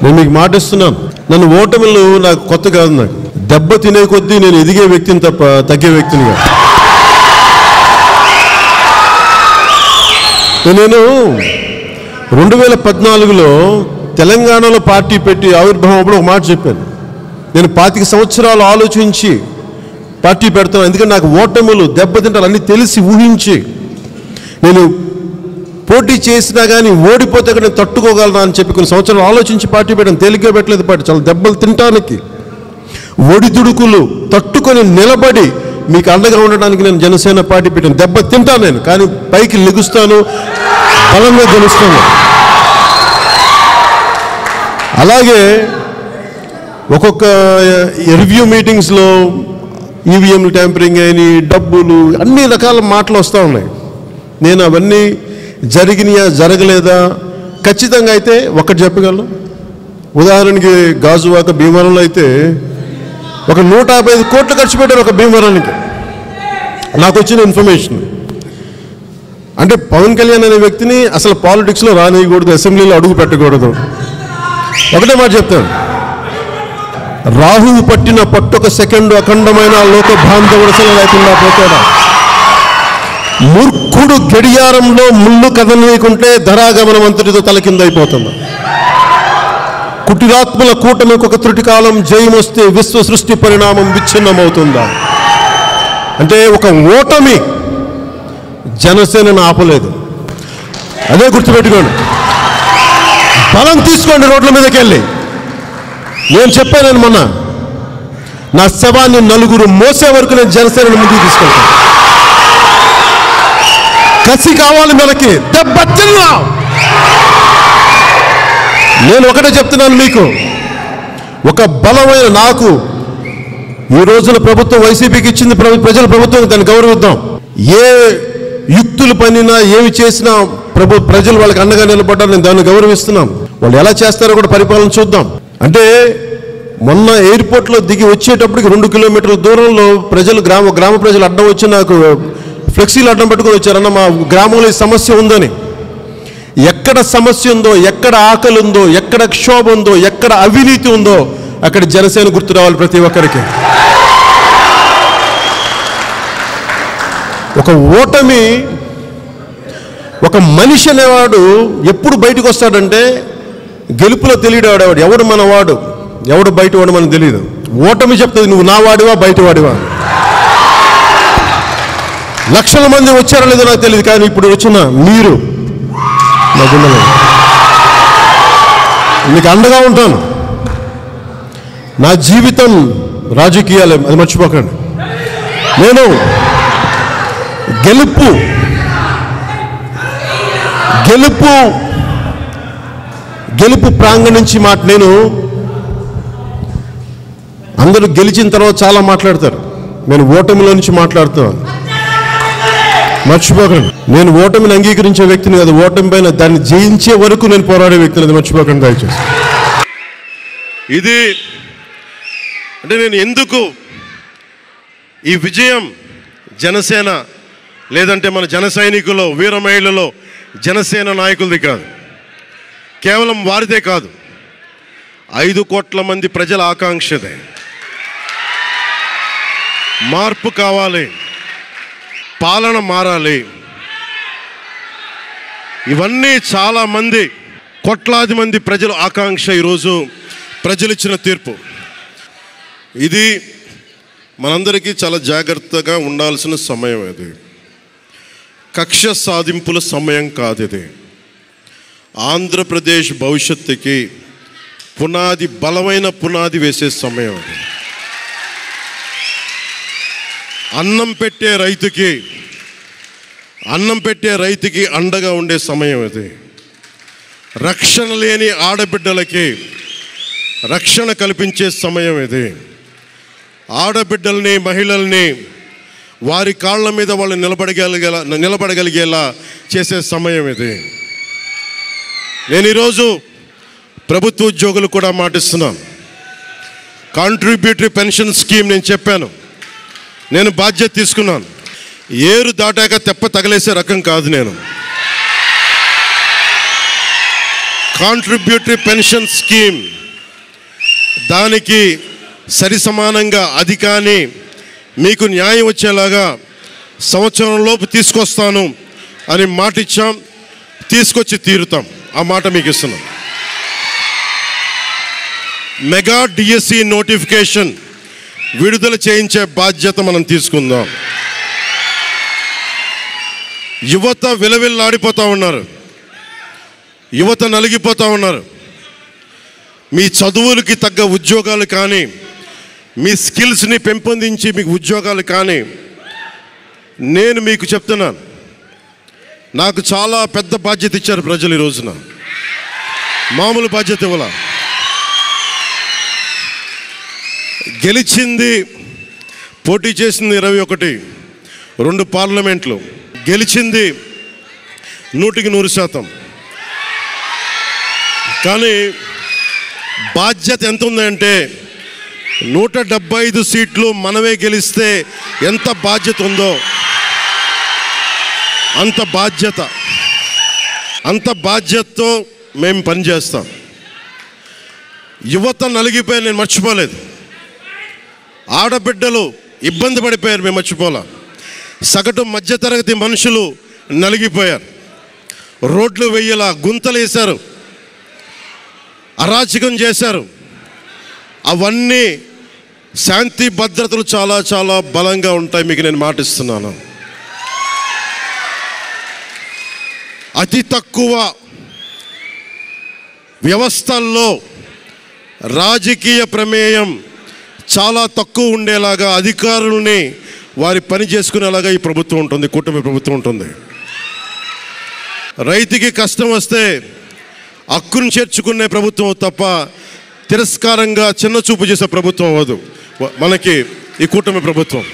నేను మీకు మాట ఇస్తున్నాను, నన్ను ఓటమిలు నాకు కొత్త కాదు. నాకు దెబ్బ తినే కొద్దీ నేను ఎదిగే వ్యక్తిని తప్ప తగ్గే వ్యక్తిని కాదు. నేను 2014లో తెలంగాణలో పార్టీ పెట్టి ఆవిర్భావం అప్పుడు ఒక మాట చెప్పాను, నేను 25 సంవత్సరాలు ఆలోచించి పార్టీ పెడతాను, ఎందుకంటే నాకు ఓటములు దెబ్బతింటారు అన్నీ తెలిసి ఊహించి, నేను పోటీ చేసినా కానీ ఓడిపోతే నేను తట్టుకోగలను అని చెప్పి కొన్ని సంవత్సరాలు ఆలోచించి పార్టీ పెట్టాను. తేలిగ్గా పెట్టలేదు పార్టీ, చాలా దెబ్బలు తినటానికి ఒడిదుడుకులు తట్టుకొని నిలబడి మీకు అండగా ఉండడానికి నేను జనసేన పార్టీ పెట్టాను. దెబ్బ తింటాను నేను, కానీ పైకి లెగుస్తాను, బలంగా గెలుస్తాను. అలాగే ఒక్కొక్క రివ్యూ మీటింగ్స్లో ఈవీఎంలు ట్యాంపరింగ్ అని డబ్బులు అన్ని రకాల మాటలు వస్తూ ఉన్నాయి. నేను అవన్నీ జరిగినాయా జరగలేదా ఖచ్చితంగా అయితే ఒకటి చెప్పగలను. ఉదాహరణకి గాజువాక భీమవరంలో అయితే ఒక 155 కోట్లు ఖర్చు పెట్టారు ఒక భీమవరానికి. నాకు వచ్చిన ఇన్ఫర్మేషన్ అంటే పవన్ కళ్యాణ్ అనే వ్యక్తిని అసలు పాలిటిక్స్లో రానియకూడదు, అసెంబ్లీలో అడుగు పెట్టకూడదు. ఒకటే మాట చెప్తాను, రాహువు పట్టిన పట్టొక సెకండు అఖండమైన లోక బాంధవుడు లేకుండా పోతాడా. మూర్ఖుడు గడియారంలో ముళ్ళు కదలనీయకుంటే ధరాగమనం అంతటితో తలకిందైపోతుంది. కుటిరాత్మల కూటమికి ఒక త్రుటి కాలం జయం వస్తే విశ్వ సృష్టి పరిణామం విచ్ఛిన్నమవుతుందా. అంటే ఒక ఓటమి జనసేనను ఆపలేదు. అదే గుర్తుపెట్టుకోండి, బలం తీసుకోండి రోడ్ల మీదకి వెళ్ళి. నేను చెప్పాను మొన్న, నా శవాన్ని నలుగురు మోసే వరకు నేను జనసేనను ముందుకు తీసుకెళ్తాను. కసి కావాలి మనకి, దెబ్బ తిన్నాం. నేను ఒకటే చెప్తున్నాను మీకు, ఒక బలమైన నాకు ఈ రోజున ప్రభుత్వం వైసీపీకి ఇచ్చింది, ప్రజల ప్రభుత్వం, దాన్ని గౌరవిద్దాం. ఏ యుక్తులు పనినా ఏమి చేసినా ప్రజలు వాళ్ళకి అండగా నిలబడ్డారు, నేను దాన్ని గౌరవిస్తున్నాం. వాళ్ళు ఎలా చేస్తారో కూడా పరిపాలన చూద్దాం. అంటే మొన్న ఎయిర్పోర్ట్లో దిగి వచ్చేటప్పటికి 2 కిలోమీటర్ల దూరంలో ప్రజలు గ్రామ ప్రజలు అడ్డం వచ్చి నాకు ఫ్లెక్సీలు అడ్డం పెట్టుకొని వచ్చారన్న మా గ్రామంలో ఈ సమస్య ఉందని. ఎక్కడ సమస్య ఉందో, ఎక్కడ ఆకలి ఉందో, ఎక్కడ క్షోభ ఉందో, ఎక్కడ అవినీతి ఉందో అక్కడ జనసేన గుర్తు రావాలి ప్రతి ఒక్కరికి. ఒక ఓటమి, ఒక మనిషి అనేవాడు ఎప్పుడు బయటకు వస్తాడంటే గెలుపులో తెలియడాడు. ఎవడు మనవాడు, ఎవడు బయటవాడు మనకు తెలియదు. ఓటమి చెప్తుంది నువ్వు నా వాడివా బయటవాడివా. లక్షల మంది వచ్చారో లేదో నాకు తెలియదు, కానీ ఇప్పుడు వచ్చిన మీరు నా గుండెలో మీకు అండగా ఉంటాను. నా జీవితం రాజకీయాలే, అది మర్చిపోకండి. నేను గెలుపు ప్రాంగణం నుంచి నేను అందరూ గెలిచిన తర్వాత చాలా మాట్లాడతారు, నేను ఓటమిలో నుంచి మాట్లాడుతున్నాను. మర్చిపోకండి, నేను ఓటమిని అంగీకరించే వ్యక్తిని కాదు, ఓటమి పైన దాన్ని జయించే వరకు నేను పోరాడే వ్యక్తిని, అది మర్చిపోకండి దయచేసి. ఇది అంటే నేను ఎందుకు ఈ విజయం జనసేన లేదంటే మన జన సైనికులు, వీర మహిళలు, జనసేన నాయకులది కాదు, కేవలం వారిదే కాదు, 5 కోట్ల మంది ప్రజల ఆకాంక్షదే. మార్పు కావాలి, పాలన మారాలి. ఇవన్నీ చాలామంది, కోట్లాది మంది ప్రజల ఆకాంక్ష. ఈరోజు ప్రజలు ఇచ్చిన తీర్పు ఇది. మనందరికీ చాలా జాగ్రత్తగా ఉండాల్సిన సమయం ఇది. కక్ష సాధింపుల సమయం కాదు ఇది. ఆంధ్రప్రదేశ్ భవిష్యత్తుకి పునాది, బలమైన పునాది వేసే సమయం అది. అన్నం పెట్టే రైతుకి అండగా ఉండే సమయం అది. రక్షణ లేని ఆడబిడ్డలకి రక్షణ కల్పించే సమయం ఇది. ఆడబిడ్డల్ని, మహిళల్ని వారి కాళ్ళ మీద వాళ్ళు నిలబడగలిగేలా చేసే సమయం ఇది. నేను ఈరోజు ప్రభుత్వ ఉద్యోగులు కూడా మాటిస్తున్నాను. కాంట్రిబ్యూటరీ పెన్షన్ స్కీమ్ నేను చెప్పాను, నేను బాధ్యత తీసుకున్నాను. ఏరు దాటాక తెప్ప తగలేసే రకం కాదు నేను. కాంట్రిబ్యూటరీ పెన్షన్ స్కీమ్ దానికి సరి సమానంగా అది కానీ మీకు న్యాయం వచ్చేలాగా సంవత్సరంలోపు తీసుకొస్తాను అని మాట ఇచ్చాం. తీసుకొచ్చి తీరుతాం. ఆ మాట మీకు ఇస్తున్నాం. మెగా డిఎస్సి నోటిఫికేషన్ విడుదల చేయించే బాధ్యత మనం తీసుకుందాం. యువత విలవిల్లాడిపోతూ ఉన్నారు. యువత నలిగిపోతూ ఉన్నారు. మీ చదువులకి తగ్గ ఉద్యోగాలు కానీ, మీ స్కిల్స్ని పెంపొందించి మీకు ఉద్యోగాలు కానీ, నేను మీకు చెప్తున్నాను, నాకు చాలా పెద్ద బాధ్యత ఇచ్చారు ప్రజలు. ఈ రోజున మామూలు బాధ్యత ఇవ్వాల. గెలిచింది, పోటీ చేసింది 21, 2 పార్లమెంట్లు గెలిచింది 100%. కానీ బాధ్యత ఎంత ఉందంటే 175 సీట్లు మనమే గెలిస్తే ఎంత బాధ్యత ఉందో అంత బాధ్యతతో మేము పనిచేస్తాం. యువత నలిగిపోయి నేను మర్చిపోలేదు. ఆడబిడ్డలు ఇబ్బంది పడిపోయారు, మేము మర్చిపోలే. సగటు మధ్యతరగతి మనుషులు నలిగిపోయారు. రోడ్లు వెయ్యలా, గుంతలు వేశారు, అరాచకం చేశారు. అవన్నీ శాంతి భద్రతలు చాలా చాలా బలంగా ఉంటాయి, మీకు నేను మాటిస్తున్నాను. అతి తక్కువ వ్యవస్థల్లో రాజకీయ ప్రమేయం చాలా తక్కువ ఉండేలాగా, అధికారులని వారి పని చేసుకునేలాగా ఈ ప్రభుత్వం ఉంటుంది, కూటమి ప్రభుత్వం ఉంటుంది. రైతుకి కష్టం వస్తే హక్కును చేర్చుకునే ప్రభుత్వం తప్ప తిరస్కారంగా చిన్న చూపు చేసే ప్రభుత్వం అవ్వదు మనకి ఈ కూటమి ప్రభుత్వం.